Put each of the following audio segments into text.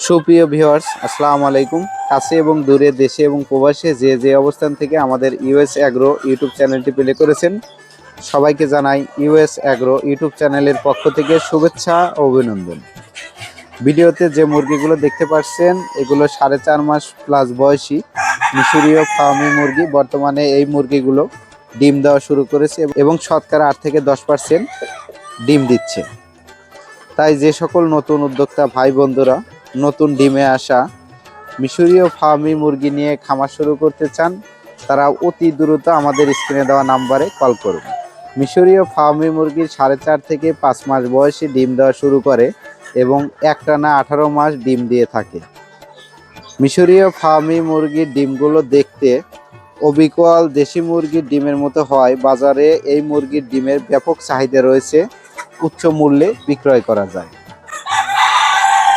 সুপ্রিয় ভিউয়ার্স, আসসালামু আলাইকুম। কাছে এবং দূরে, দেশে এবং প্রবাসে যে অবস্থান থেকে আমাদের ইউএস অ্যাগ্রো ইউটিউব চ্যানেলটি প্লে করেছেন, সবাইকে জানাই ইউএস অ্যাগ্রো ইউটিউব চ্যানেলের পক্ষ থেকে শুভেচ্ছা ও অভিনন্দন। ভিডিওতে যে মুরগিগুলো দেখতে পাচ্ছেন, এগুলো 4.5 মাস প্লাস বয়সী মিশরীয় ফার্মি মুরগি। বর্তমানে এই মুরগিগুলো ডিম দেওয়া শুরু করেছে এবং শতকরা 8 থেকে 10% ডিম দিচ্ছে। তাই যে সকল নতুন উদ্যোক্তা ভাই বন্ধুরা নতুন ডিমে আসা মিশরীয় ফার্মি মুরগি নিয়ে খামার শুরু করতে চান, তারা অতি দ্রুত আমাদের স্ক্রিনে দেওয়া নাম্বারে কল করুন। মিশরীয় ফার্মি মুরগির 4.5 থেকে 5 মাস বয়সে ডিম দেওয়া শুরু করে এবং একটানা 18 মাস ডিম দিয়ে থাকে। মিশরীয় ফার্মি মুরগির ডিমগুলো দেখতে অবিকল দেশি মুরগির ডিমের মতো হয়। বাজারে এই মুরগির ডিমের ব্যাপক চাহিদা রয়েছে, উচ্চ মূল্যে বিক্রয় করা যায়।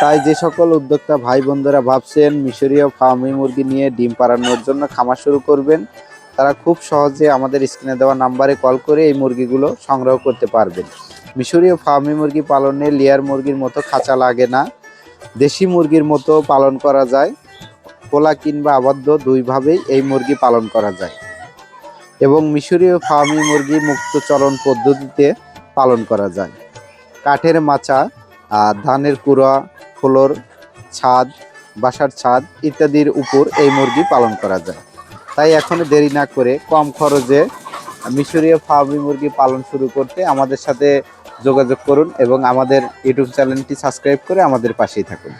তাই যে সকল উদ্যোক্তা ভাই বন্ধুরা ভাবছেন মিশরীয় ফার্মি মুরগি নিয়ে ডিম পাড়ানোর জন্য খামার শুরু করবেন, তারা খুব সহজে আমাদের স্ক্রিনে দেওয়া নাম্বারে কল করে এই মুরগিগুলো সংগ্রহ করতে পারবেন। মিশরীয় ফার্মি মুরগি পালনে লেয়ার মুরগির মতো খাঁচা লাগে না, দেশি মুরগির মতো পালন করা যায়। খোলা কিংবা আবদ্ধ দুইভাবেই এই মুরগি পালন করা যায় এবং মিশরীয় ফার্মি মুরগি মুক্ত চলন পদ্ধতিতে পালন করা যায়। কাঠের মাচা, ধানের কুড়া, ফ্লোর, ছাদ, বাসার ছাদ ইত্যাদির উপর এই মুরগি পালন করা যায়। তাই এখনো দেরি না করে কম খরচে মিশরীয় ফার্মি মুরগি পালন শুরু করতে আমাদের সাথে যোগাযোগ করুন এবং আমাদের ইউটিউব চ্যানেলটি সাবস্ক্রাইব করে আমাদের পাশেই থাকুন।